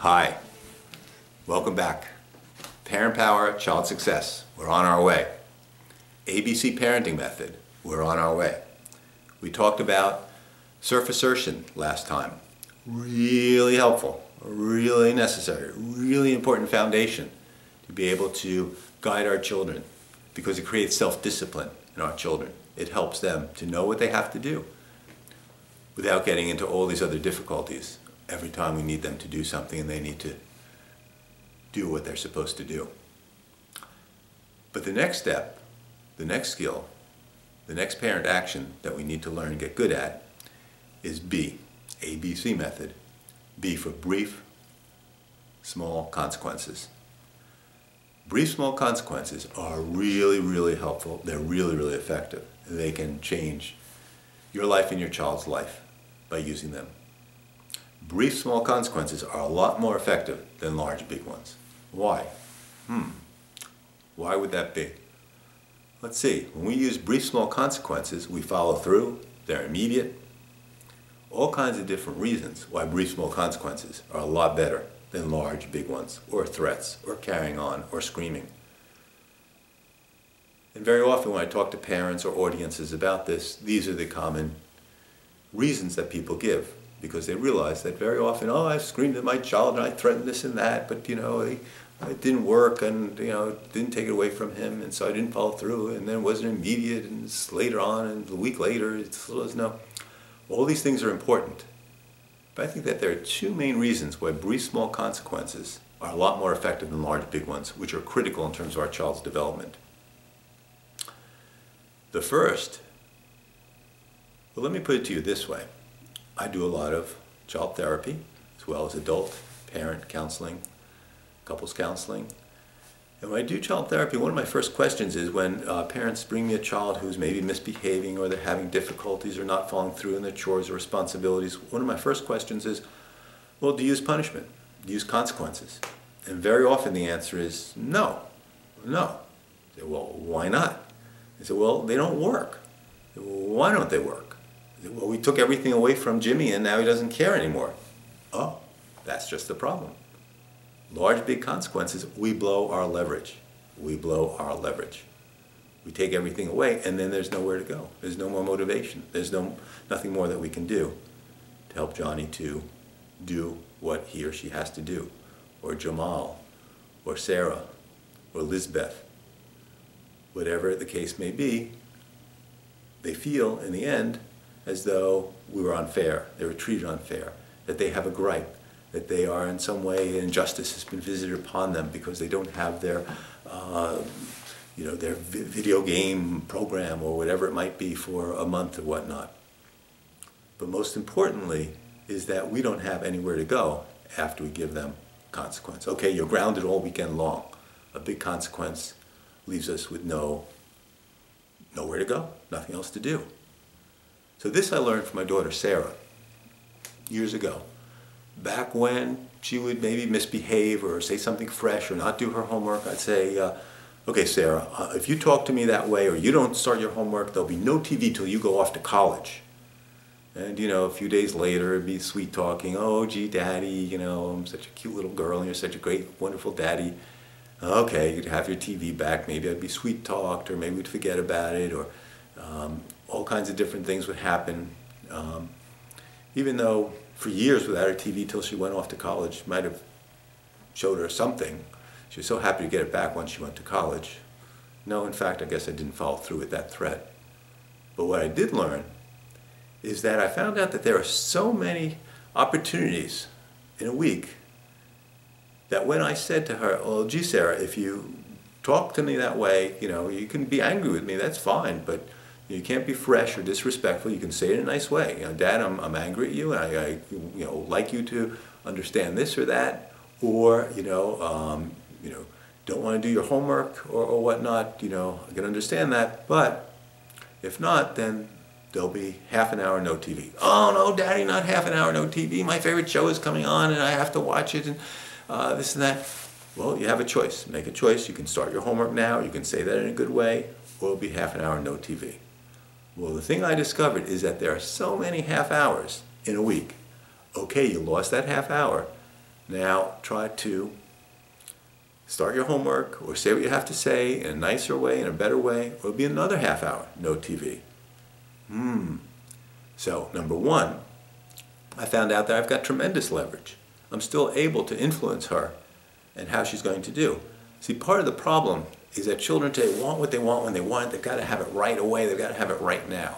Hi, welcome back. Parent Power, Child Success, we're on our way. ABC Parenting Method, we're on our way. We talked about self-assertion last time. Really helpful, really necessary, really important foundation to be able to guide our children because it creates self-discipline in our children. It helps them to know what they have to do without getting into all these other difficulties every time we need them to do something and they need to do what they're supposed to do. But the next step, the next skill, the next parent action that we need to learn and get good at is B, ABC method. B for brief, small consequences. Brief, small consequences are really, really helpful. They're really, really effective. They can change your life and your child's life by using them. Brief, small consequences are a lot more effective than large, big ones. Why? Why would that be? Let's see. When we use brief, small consequences, we follow through. They're immediate. All kinds of different reasons why brief, small consequences are a lot better than large, big ones, or threats, or carrying on, or screaming. And very often when I talk to parents or audiences about this, these are the common reasons that people give, because they realize that very often, oh, I screamed at my child and I threatened this and that, but it didn't work, and didn't take it away from him, and so I didn't follow through, and then it wasn't immediate, and it's later on, and a week later, it still doesn't know. All these things are important, but I think that there are two main reasons why brief, small consequences are a lot more effective than large, big ones, which are critical in terms of our child's development. The first, well, let me put it to you this way. I do a lot of child therapy, as well as adult, parent counseling, couples counseling. And when I do child therapy, one of my first questions is when parents bring me a child who's maybe misbehaving or they're having difficulties or not following through in their chores or responsibilities, one of my first questions is, well, do you use punishment? Do you use consequences? And very often the answer is no, no. I say, well, why not? I say, well, they don't work. I say, well, why don't they work? I say, well, we took everything away from Jimmy and now he doesn't care anymore. Oh, that's just the problem. Large, big consequences, we blow our leverage. We blow our leverage. We take everything away and then there's nowhere to go. There's no more motivation. There's nothing more that we can do to help Johnny to do what he or she has to do. Or Jamal, or Sarah, or Lizbeth. Whatever the case may be, they feel in the end as though we were unfair. They were treated unfair. That they have a gripe. That they are in some way injustice has been visited upon them because they don't have their, their video game program or whatever it might be for a month or whatnot. But most importantly is that we don't have anywhere to go after we give them consequence. Okay, you're grounded all weekend long. A big consequence leaves us with nowhere to go, nothing else to do. So this I learned from my daughter Sarah years ago. Back when she would maybe misbehave or say something fresh or not do her homework, I'd say, okay, Sarah, if you talk to me that way or you don't start your homework, there'll be no TV till you go off to college. And, a few days later, it'd be sweet talking. Oh, gee, Daddy, I'm such a cute little girl and you're such a great, wonderful daddy. Okay, you'd have your TV back. Maybe I'd be sweet talked or maybe we'd forget about it or all kinds of different things would happen. Even though for years without her TV till she went off to college, might have showed her something. She was so happy to get it back once she went to college. No, in fact, I guess I didn't follow through with that threat. But what I did learn is that I found out that there are so many opportunities in a week that when I said to her, oh, gee, Sarah, if you talk to me that way, you can be angry with me, that's fine, but you can't be fresh or disrespectful. You can say it in a nice way. Dad, I'm angry at you, and I like you to understand this or that, or don't want to do your homework or whatnot. I can understand that, but if not, then there'll be half an hour no TV. Oh no, Daddy, not half an hour no TV. My favorite show is coming on, and I have to watch it, and this and that. Well, you have a choice. Make a choice. You can start your homework now. You can say that in a good way, or it'll be half an hour no TV. Well, the thing I discovered is that there are so many half hours in a week. Okay, you lost that half hour, Now try to start your homework or say what you have to say in a nicer way, in a better way, or it'll be another half hour, no TV. So, number one, I found out that I've got tremendous leverage. I'm still able to influence her and how she's going to do. See, part of the problem is that children today want what they want when they want it. They've got to have it right away. They've got to have it right now.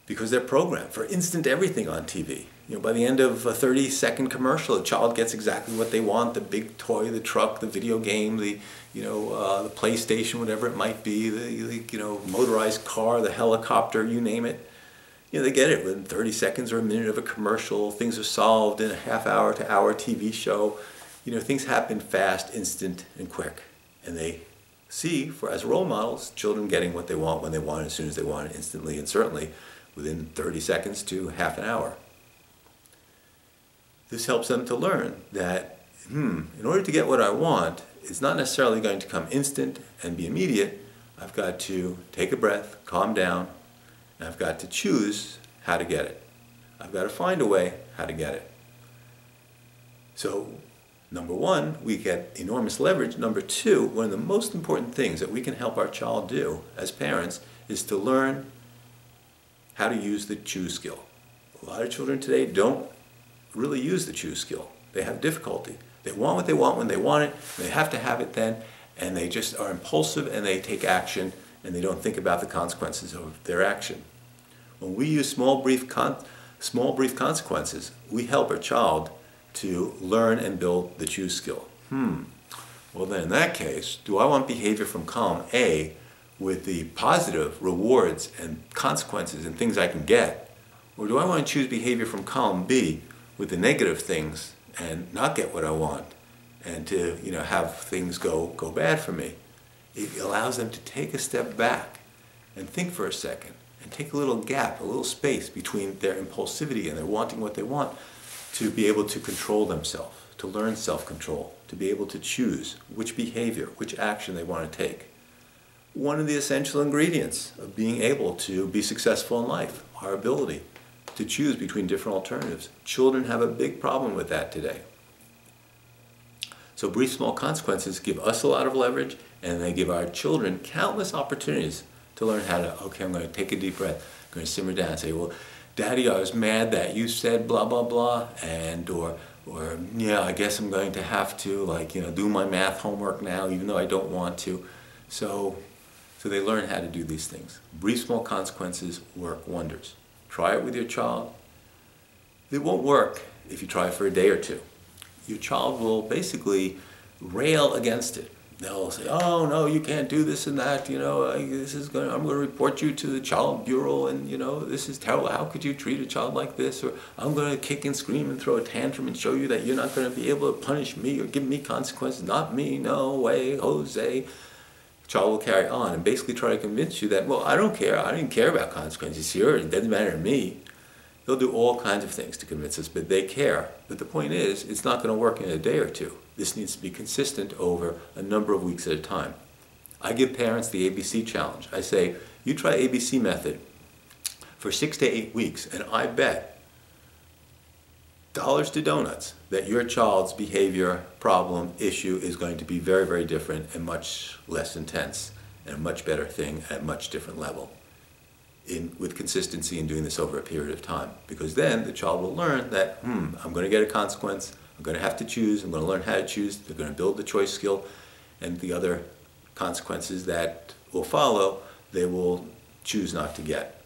Because they're programmed for instant everything on TV. You know, by the end of a 30-second commercial, the child gets exactly what they want: the big toy, the truck, the video game, the PlayStation, whatever it might be, the motorized car, the helicopter, you name it. You know, they get it within 30 seconds or a minute of a commercial. Things are solved in a half-hour to hour TV show. You know, things happen fast, instant, and quick. And they see, as role models, children getting what they want when they want it, as soon as they want it, instantly, and certainly within 30 seconds to half an hour. This helps them to learn that, in order to get what I want, it's not necessarily going to come instant and be immediate. I've got to take a breath, calm down, and I've got to choose how to get it. I've got to find a way how to get it. So, number one, we get enormous leverage. Number two, one of the most important things that we can help our child do as parents is to learn how to use the choose skill. A lot of children today don't really use the choose skill. They have difficulty. They want what they want when they want it, they have to have it then, and they just are impulsive and they take action and they don't think about the consequences of their action. When we use small brief consequences, we help our child to learn and build the choose skill. Well then in that case, do I want behavior from column A with the positive rewards and consequences and things I can get? Or do I want to choose behavior from column B with the negative things and not get what I want and to have things go bad for me? It allows them to take a step back and think for a second and take a little gap, a little space between their impulsivity and their wanting what they want to be able to control themselves, to learn self-control, to be able to choose which behavior, which action they want to take. One of the essential ingredients of being able to be successful in life, our ability to choose between different alternatives. Children have a big problem with that today. So brief small consequences give us a lot of leverage, and they give our children countless opportunities to learn how to, okay, I'm going to take a deep breath, I'm going to simmer down and say, well, Daddy, I was mad that you said blah, blah, blah, and or yeah, I guess I'm going to have to do my math homework now, even though I don't want to. So they learn how to do these things. Brief small consequences work wonders. Try it with your child. It won't work if you try it for a day or two. Your child will basically rail against it. They'll say, oh no, you can't do this and that, I'm going to report you to the child bureau, and this is terrible, how could you treat a child like this? Or I'm going to kick and scream and throw a tantrum and show you that you're not going to be able to punish me or give me consequences. Not me, no way, Jose. Child will carry on and basically try to convince you that, well, I don't care, I didn't care about consequences here, it doesn't matter to me. They'll do all kinds of things to convince us, but they care. But the point is, it's not going to work in a day or two. This needs to be consistent over a number of weeks at a time. I give parents the ABC challenge. I say, you try ABC method for 6 to 8 weeks, and I bet dollars to donuts that your child's behavior, problem, issue is going to be very, very different and much less intense and a much better thing at a much different level with consistency in doing this over a period of time. Because then the child will learn that, I'm going to get a consequence, I'm going to have to choose, I'm going to learn how to choose, they're going to build the choice skill, and the other consequences that will follow, they will choose not to get.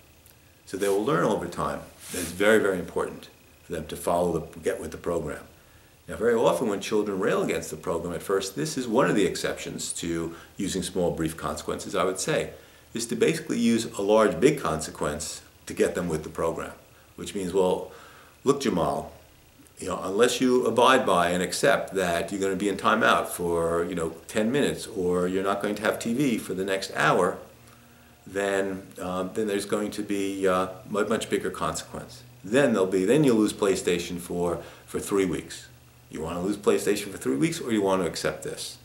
So they will learn over time. That's very, very important for them to get with the program. Now, very often when children rail against the program at first, this is one of the exceptions to using small, brief consequences, I would say, is to basically use a large, big consequence to get them with the program. Which means, well, look, Jamal, unless you abide by and accept that you're going to be in timeout for, 10 minutes, or you're not going to have TV for the next hour, then there's going to be a much bigger consequence. Then you'll lose PlayStation for 3 weeks. You want to lose PlayStation for 3 weeks, or you want to accept this?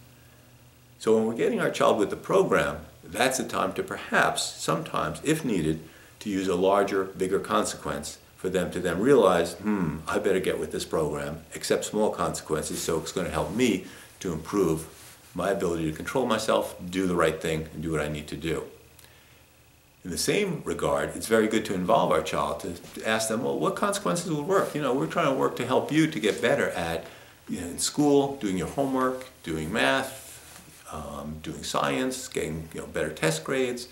So when we're getting our child with the program, that's the time to perhaps, sometimes, if needed, to use a larger, bigger consequence for them to then realize, I better get with this program, accept small consequences, so it's going to help me to improve my ability to control myself, do the right thing, and do what I need to do. In the same regard, it's very good to involve our child, to ask them, well, what consequences will work? We're trying to work to help you to get better at, in school, doing your homework, doing math, doing science, getting better test grades,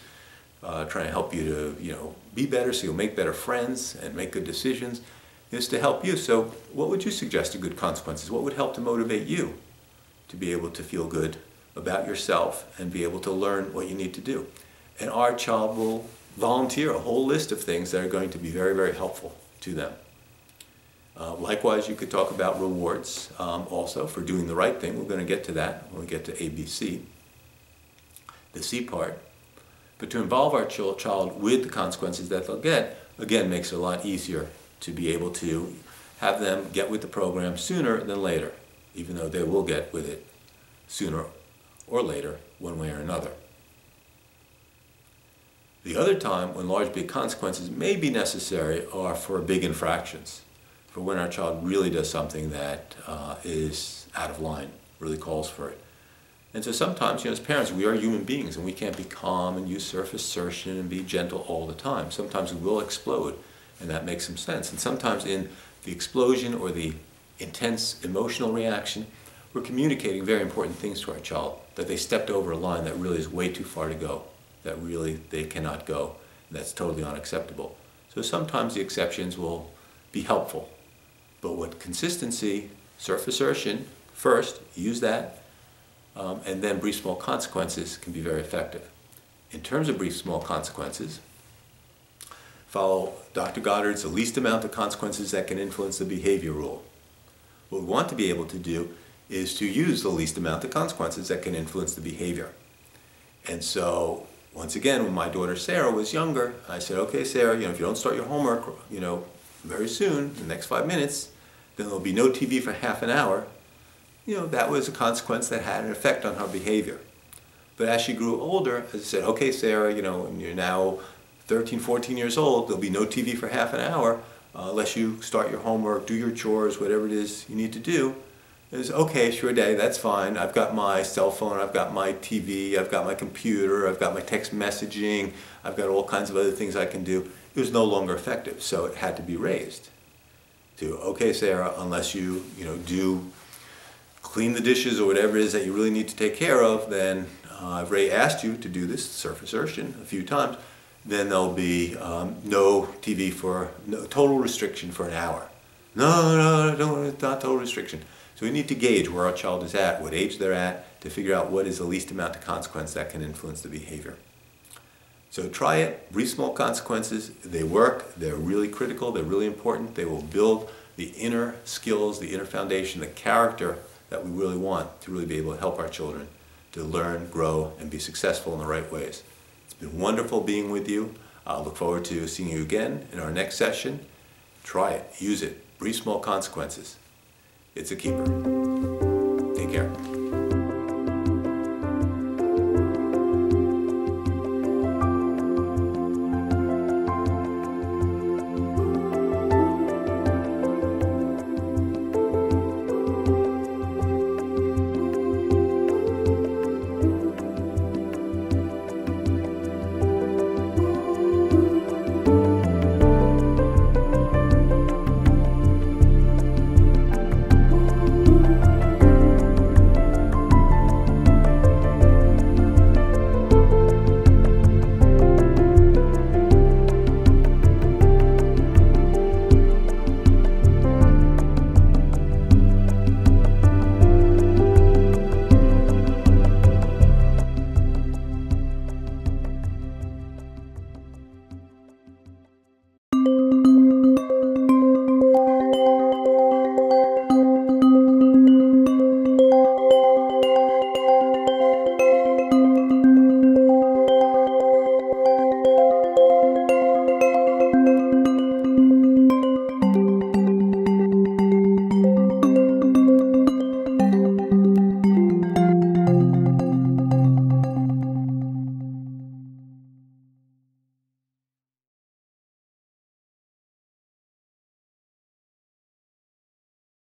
trying to help you to be better so you'll make better friends and make good decisions, is to help you. So what would you suggest are good consequences? What would help to motivate you to be able to feel good about yourself and be able to learn what you need to do? And our child will volunteer a whole list of things that are going to be very, very helpful to them. Likewise, you could talk about rewards also for doing the right thing. We're going to get to that when we get to ABC, the C part. But to involve our child with the consequences that they'll get, again, makes it a lot easier to be able to have them get with the program sooner than later, even though they will get with it sooner or later, one way or another. The other time when large big consequences may be necessary are for big infractions, for when our child really does something that is out of line, really calls for it. And so sometimes, as parents, we are human beings and we can't be calm and use self-assertion and be gentle all the time. Sometimes we will explode, and that makes some sense. And sometimes in the explosion or the intense emotional reaction, we're communicating very important things to our child, that they stepped over a line that really is way too far to go, that really they cannot go, and that's totally unacceptable. So sometimes the exceptions will be helpful. But with consistency, self-assertion, first, use that, and then brief small consequences can be very effective. In terms of brief small consequences, follow Dr. Goddard's the least amount of consequences that can influence the behavior rule. What we want to be able to do is to use the least amount of consequences that can influence the behavior. And so, once again, when my daughter Sarah was younger, I said, okay, Sarah, if you don't start your homework, very soon, in the next 5 minutes, then there'll be no TV for half an hour. That was a consequence that had an effect on her behavior. But as she grew older, as I said, okay, Sarah, and you're now 13, 14 years old, there'll be no TV for half an hour unless you start your homework, do your chores, whatever it is you need to do. It's okay, sure, Daddy, that's fine. I've got my cell phone, I've got my TV, I've got my computer, I've got my text messaging, I've got all kinds of other things I can do. It was no longer effective, so it had to be raised to, okay, Sarah, unless you, do clean the dishes or whatever it is that you really need to take care of, then I've already asked you to do this self-assertion a few times, then there'll be no TV no total restriction for an hour. No, not total restriction. So we need to gauge where our child is at, what age they're at, to figure out what is the least amount of consequence that can influence the behavior. So try it, brief small consequences, they work, they're really critical, they're really important, they will build the inner skills, the inner foundation, the character that we really want to really be able to help our children to learn, grow, and be successful in the right ways. It's been wonderful being with you. I look forward to seeing you again in our next session. Try it, use it, brief small consequences. It's a keeper.